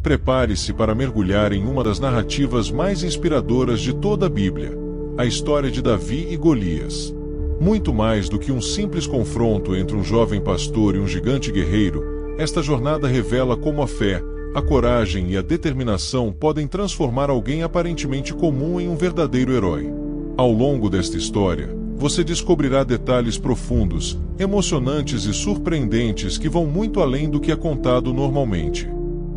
Prepare-se para mergulhar em uma das narrativas mais inspiradoras de toda a Bíblia, a história de Davi e Golias. Muito mais do que um simples confronto entre um jovem pastor e um gigante guerreiro, esta jornada revela como a fé, a coragem e a determinação podem transformar alguém aparentemente comum em um verdadeiro herói. Ao longo desta história, você descobrirá detalhes profundos, emocionantes e surpreendentes que vão muito além do que é contado normalmente.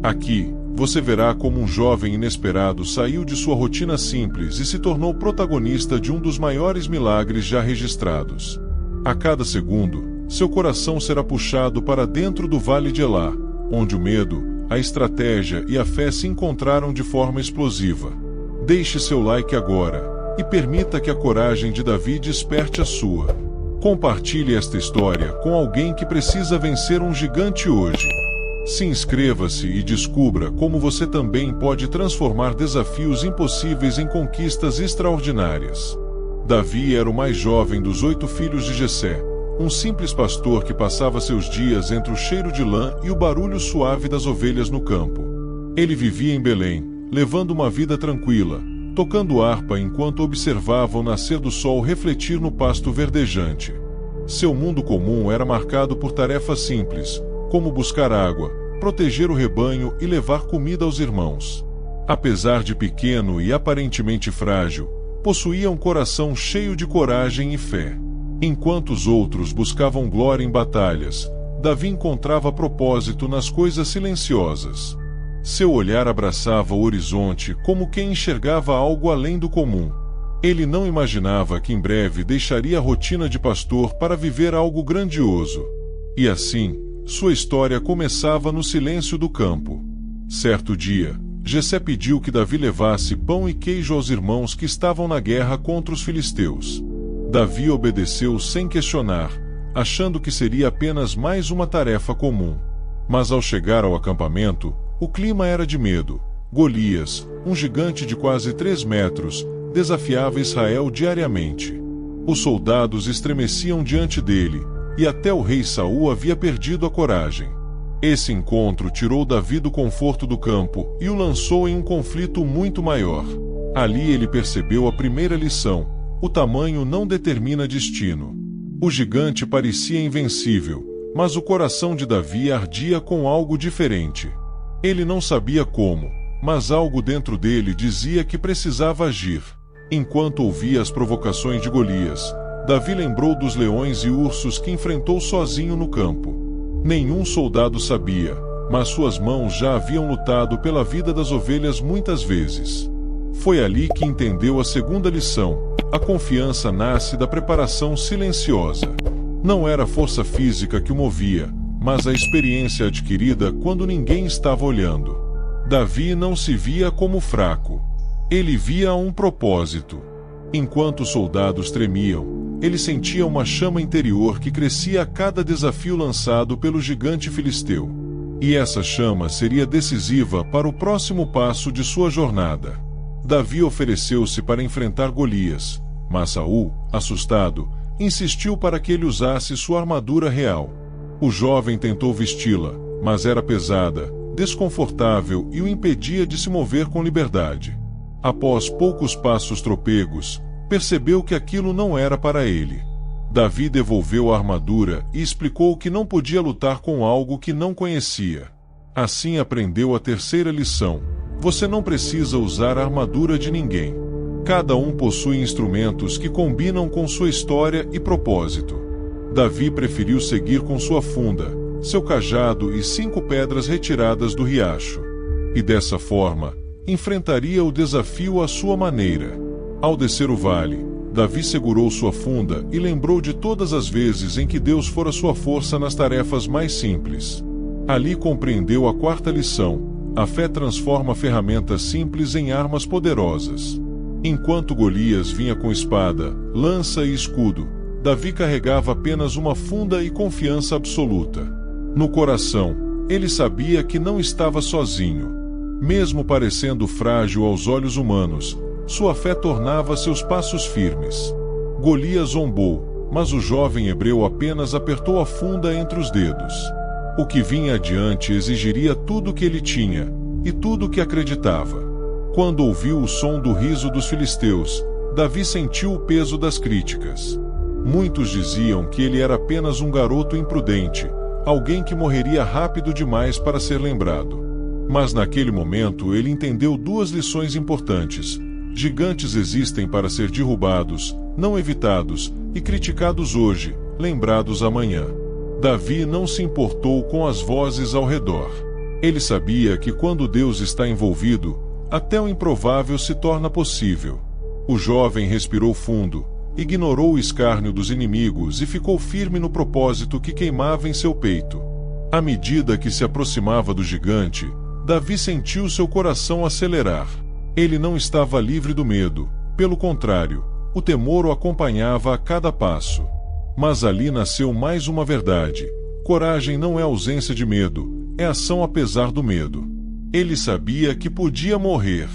Aqui, você verá como um jovem inesperado saiu de sua rotina simples e se tornou protagonista de um dos maiores milagres já registrados. A cada segundo, seu coração será puxado para dentro do Vale de Elá, onde o medo, a estratégia e a fé se encontraram de forma explosiva. Deixe seu like agora e permita que a coragem de Davi desperte a sua. Compartilhe esta história com alguém que precisa vencer um gigante hoje. Se inscreva-se e descubra como você também pode transformar desafios impossíveis em conquistas extraordinárias. Davi era o mais jovem dos 8 filhos de Jessé, um simples pastor que passava seus dias entre o cheiro de lã e o barulho suave das ovelhas no campo. Ele vivia em Belém, levando uma vida tranquila, tocando harpa enquanto observava o nascer do sol refletir no pasto verdejante. Seu mundo comum era marcado por tarefas simples, como buscar água, proteger o rebanho e levar comida aos irmãos. Apesar de pequeno e aparentemente frágil, possuía um coração cheio de coragem e fé. Enquanto os outros buscavam glória em batalhas, Davi encontrava propósito nas coisas silenciosas. Seu olhar abraçava o horizonte como quem enxergava algo além do comum. Ele não imaginava que em breve deixaria a rotina de pastor para viver algo grandioso. E assim, sua história começava no silêncio do campo. Certo dia, Jessé pediu que Davi levasse pão e queijo aos irmãos que estavam na guerra contra os filisteus. Davi obedeceu sem questionar, achando que seria apenas mais uma tarefa comum. Mas ao chegar ao acampamento, o clima era de medo. Golias, um gigante de quase 3 metros, desafiava Israel diariamente. Os soldados estremeciam diante dele, e até o rei Saul havia perdido a coragem. Esse encontro tirou Davi do conforto do campo e o lançou em um conflito muito maior. Ali ele percebeu a primeira lição: o tamanho não determina destino. O gigante parecia invencível, mas o coração de Davi ardia com algo diferente. Ele não sabia como, mas algo dentro dele dizia que precisava agir. Enquanto ouvia as provocações de Golias, Davi lembrou dos leões e ursos que enfrentou sozinho no campo. Nenhum soldado sabia, mas suas mãos já haviam lutado pela vida das ovelhas muitas vezes. Foi ali que entendeu a segunda lição: a confiança nasce da preparação silenciosa. Não era a força física que o movia, mas a experiência adquirida quando ninguém estava olhando. Davi não se via como fraco. Ele via um propósito. Enquanto os soldados tremiam, ele sentia uma chama interior que crescia a cada desafio lançado pelo gigante filisteu. E essa chama seria decisiva para o próximo passo de sua jornada. Davi ofereceu-se para enfrentar Golias, mas Saul, assustado, insistiu para que ele usasse sua armadura real. O jovem tentou vesti-la, mas era pesada, desconfortável e o impedia de se mover com liberdade. Após poucos passos trôpegos, percebeu que aquilo não era para ele. Davi devolveu a armadura e explicou que não podia lutar com algo que não conhecia. Assim aprendeu a terceira lição: você não precisa usar a armadura de ninguém. Cada um possui instrumentos que combinam com sua história e propósito. Davi preferiu seguir com sua funda, seu cajado e 5 pedras retiradas do riacho. E dessa forma, enfrentaria o desafio à sua maneira. Ao descer o vale, Davi segurou sua funda e lembrou de todas as vezes em que Deus fora sua força nas tarefas mais simples. Ali compreendeu a quarta lição: a fé transforma ferramentas simples em armas poderosas. Enquanto Golias vinha com espada, lança e escudo, Davi carregava apenas uma funda e confiança absoluta. No coração, ele sabia que não estava sozinho. Mesmo parecendo frágil aos olhos humanos, sua fé tornava seus passos firmes. Golias zombou, mas o jovem hebreu apenas apertou a funda entre os dedos. O que vinha adiante exigiria tudo o que ele tinha, e tudo o que acreditava. Quando ouviu o som do riso dos filisteus, Davi sentiu o peso das críticas. Muitos diziam que ele era apenas um garoto imprudente, alguém que morreria rápido demais para ser lembrado. Mas naquele momento ele entendeu duas lições importantes. Gigantes existem para ser derrubados, não evitados, e criticados hoje, lembrados amanhã. Davi não se importou com as vozes ao redor. Ele sabia que quando Deus está envolvido, até o improvável se torna possível. O jovem respirou fundo, ignorou o escárnio dos inimigos e ficou firme no propósito que queimava em seu peito. À medida que se aproximava do gigante, Davi sentiu seu coração acelerar. Ele não estava livre do medo, pelo contrário, o temor o acompanhava a cada passo. Mas ali nasceu mais uma verdade: coragem não é ausência de medo, é ação apesar do medo. Ele sabia que podia morrer.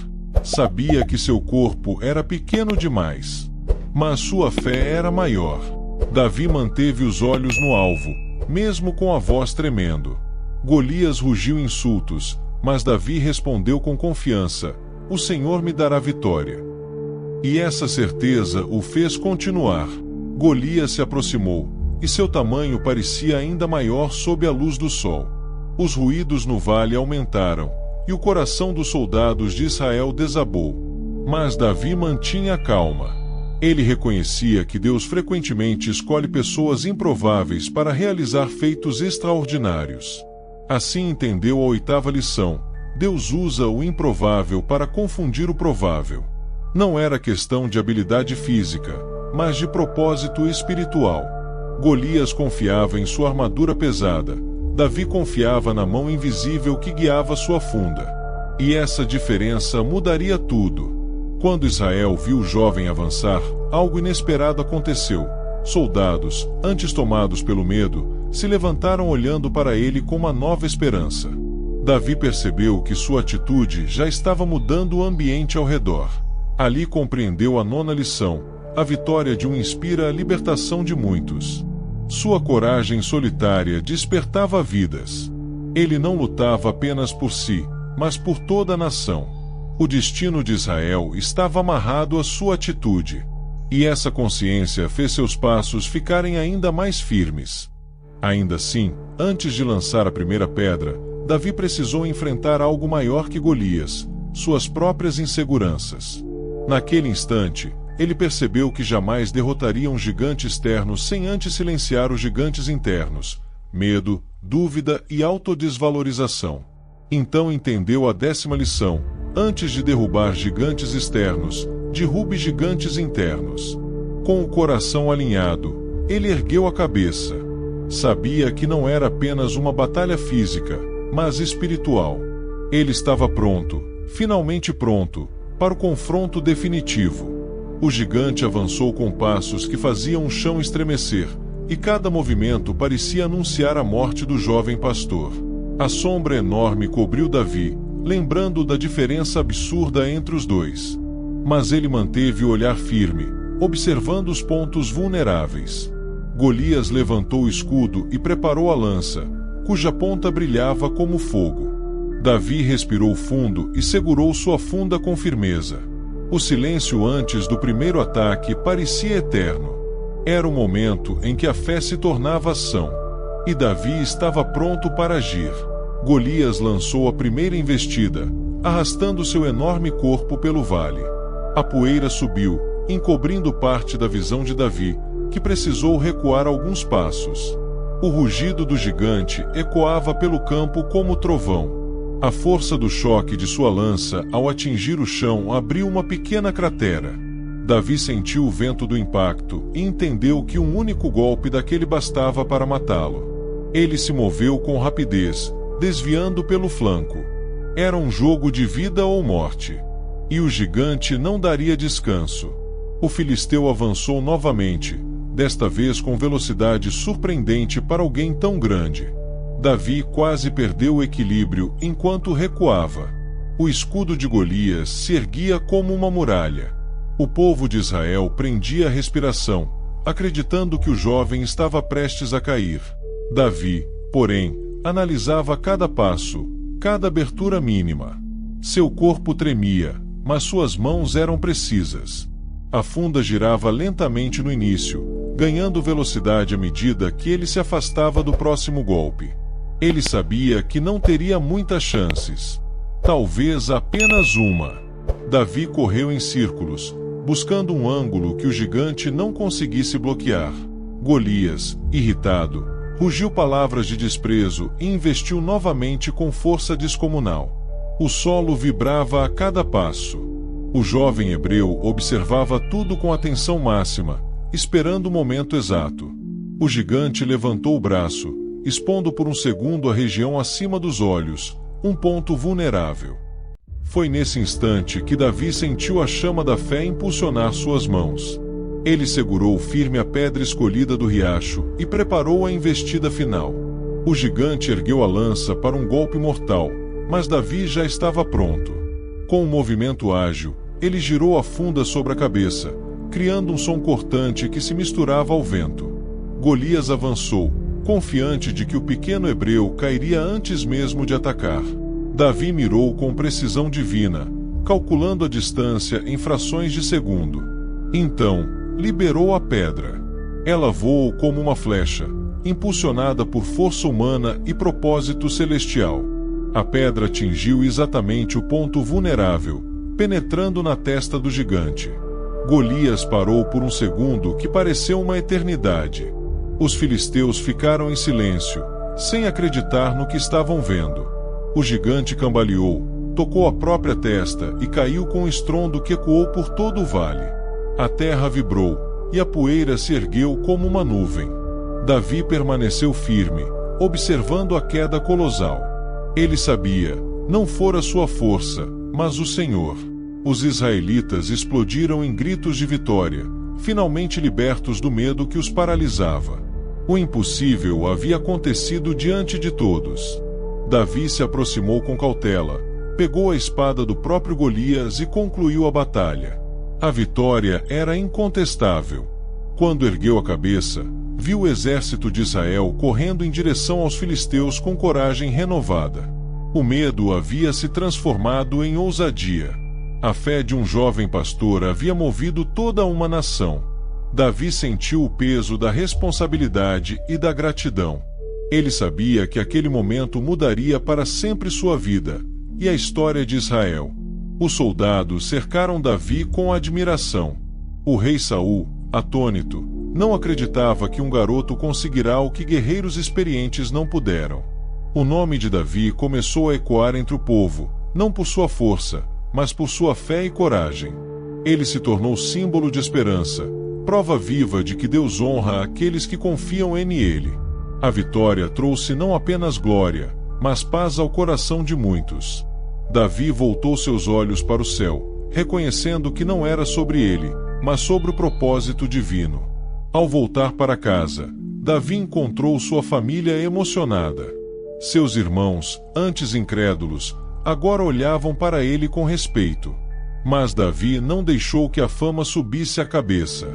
Sabia que seu corpo era pequeno demais. Mas sua fé era maior. Davi manteve os olhos no alvo, mesmo com a voz tremendo. Golias rugiu insultos, mas Davi respondeu com confiança: o Senhor me dará vitória. E essa certeza o fez continuar. Golias se aproximou, e seu tamanho parecia ainda maior sob a luz do sol. Os ruídos no vale aumentaram, e o coração dos soldados de Israel desabou. Mas Davi mantinha a calma. Ele reconhecia que Deus frequentemente escolhe pessoas improváveis para realizar feitos extraordinários. Assim entendeu a oitava lição: Deus usa o improvável para confundir o provável. Não era questão de habilidade física, mas de propósito espiritual. Golias confiava em sua armadura pesada. Davi confiava na mão invisível que guiava sua funda. E essa diferença mudaria tudo. Quando Israel viu o jovem avançar, algo inesperado aconteceu. Soldados, antes tomados pelo medo, se levantaram olhando para ele com uma nova esperança. Davi percebeu que sua atitude já estava mudando o ambiente ao redor. Ali compreendeu a nona lição: a vitória de um inspira a libertação de muitos. Sua coragem solitária despertava vidas. Ele não lutava apenas por si, mas por toda a nação. O destino de Israel estava amarrado à sua atitude. E essa consciência fez seus passos ficarem ainda mais firmes. Ainda assim, antes de lançar a primeira pedra, Davi precisou enfrentar algo maior que Golias: suas próprias inseguranças. Naquele instante, ele percebeu que jamais derrotaria um gigante externo sem antes silenciar os gigantes internos: medo, dúvida e autodesvalorização. Então entendeu a 10ª lição: antes de derrubar gigantes externos, derrube gigantes internos. Com o coração alinhado, ele ergueu a cabeça. Sabia que não era apenas uma batalha física, mas espiritual. Ele estava pronto, finalmente pronto, para o confronto definitivo. O gigante avançou com passos que faziam o chão estremecer, e cada movimento parecia anunciar a morte do jovem pastor. A sombra enorme cobriu Davi, lembrando da diferença absurda entre os dois. Mas ele manteve o olhar firme, observando os pontos vulneráveis. Golias levantou o escudo e preparou a lança, cuja ponta brilhava como fogo. Davi respirou fundo e segurou sua funda com firmeza. O silêncio antes do primeiro ataque parecia eterno. Era o momento em que a fé se tornava ação. E Davi estava pronto para agir. Golias lançou a primeira investida, arrastando seu enorme corpo pelo vale. A poeira subiu, encobrindo parte da visão de Davi, que precisou recuar alguns passos. O rugido do gigante ecoava pelo campo como trovão. A força do choque de sua lança ao atingir o chão abriu uma pequena cratera. Davi sentiu o vento do impacto e entendeu que um único golpe daquele bastava para matá-lo. Ele se moveu com rapidez, desviando pelo flanco. Era um jogo de vida ou morte. E o gigante não daria descanso. O filisteu avançou novamente, desta vez com velocidade surpreendente para alguém tão grande. Davi quase perdeu o equilíbrio enquanto recuava. O escudo de Golias se erguia como uma muralha. O povo de Israel prendia a respiração, acreditando que o jovem estava prestes a cair. Davi, porém, analisava cada passo, cada abertura mínima. Seu corpo tremia, mas suas mãos eram precisas. A funda girava lentamente no início, ganhando velocidade à medida que ele se afastava do próximo golpe. Ele sabia que não teria muitas chances. Talvez apenas uma. Davi correu em círculos, buscando um ângulo que o gigante não conseguisse bloquear. Golias, irritado, rugiu palavras de desprezo e investiu novamente com força descomunal. O solo vibrava a cada passo. O jovem hebreu observava tudo com atenção máxima, esperando o momento exato. O gigante levantou o braço, expondo por um segundo a região acima dos olhos, um ponto vulnerável. Foi nesse instante que Davi sentiu a chama da fé impulsionar suas mãos. Ele segurou firme a pedra escolhida do riacho e preparou a investida final. O gigante ergueu a lança para um golpe mortal, mas Davi já estava pronto. Com um movimento ágil, ele girou a funda sobre a cabeça, criando um som cortante que se misturava ao vento. Golias avançou, confiante de que o pequeno hebreu cairia antes mesmo de atacar. Davi mirou com precisão divina, calculando a distância em frações de segundo. Então, liberou a pedra. Ela voou como uma flecha, impulsionada por força humana e propósito celestial. A pedra atingiu exatamente o ponto vulnerável, penetrando na testa do gigante. Golias parou por um segundo que pareceu uma eternidade. Os filisteus ficaram em silêncio, sem acreditar no que estavam vendo. O gigante cambaleou, tocou a própria testa e caiu com um estrondo que ecoou por todo o vale. A terra vibrou, e a poeira se ergueu como uma nuvem. Davi permaneceu firme, observando a queda colossal. Ele sabia, não fora sua força, mas o Senhor. Os israelitas explodiram em gritos de vitória, finalmente libertos do medo que os paralisava. O impossível havia acontecido diante de todos. Davi se aproximou com cautela, pegou a espada do próprio Golias e concluiu a batalha. A vitória era incontestável. Quando ergueu a cabeça, viu o exército de Israel correndo em direção aos filisteus com coragem renovada. O medo havia se transformado em ousadia. A fé de um jovem pastor havia movido toda uma nação. Davi sentiu o peso da responsabilidade e da gratidão. Ele sabia que aquele momento mudaria para sempre sua vida e a história de Israel. Os soldados cercaram Davi com admiração. O rei Saul, atônito, não acreditava que um garoto conseguirá o que guerreiros experientes não puderam. O nome de Davi começou a ecoar entre o povo, não por sua força, mas por sua fé e coragem. Ele se tornou símbolo de esperança, prova viva de que Deus honra aqueles que confiam em Ele. A vitória trouxe não apenas glória, mas paz ao coração de muitos. Davi voltou seus olhos para o céu, reconhecendo que não era sobre ele, mas sobre o propósito divino. Ao voltar para casa, Davi encontrou sua família emocionada. Seus irmãos, antes incrédulos, agora olhavam para ele com respeito. Mas Davi não deixou que a fama subisse à cabeça.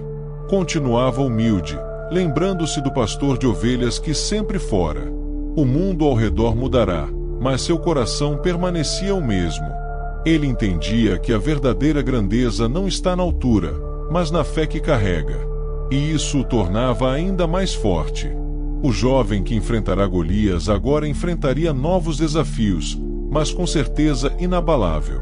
Continuava humilde, lembrando-se do pastor de ovelhas que sempre fora. O mundo ao redor mudará, mas seu coração permanecia o mesmo. Ele entendia que a verdadeira grandeza não está na altura, mas na fé que carrega. E isso o tornava ainda mais forte. O jovem que enfrentará Golias agora enfrentaria novos desafios, mas com certeza inabalável.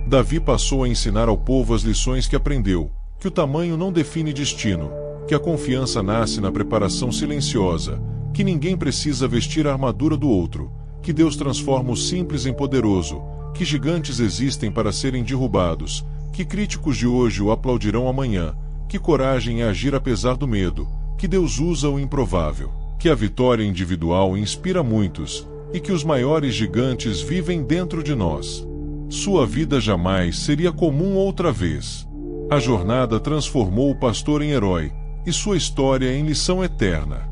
Davi passou a ensinar ao povo as lições que aprendeu, que o tamanho não define destino, que a confiança nasce na preparação silenciosa, que ninguém precisa vestir a armadura do outro, que Deus transforma o simples em poderoso, que gigantes existem para serem derrubados, que críticos de hoje o aplaudirão amanhã, que coragem é agir apesar do medo, que Deus usa o improvável, que a vitória individual inspira muitos, e que os maiores gigantes vivem dentro de nós. Sua vida jamais seria comum outra vez. A jornada transformou o pastor em herói, e sua história em lição eterna.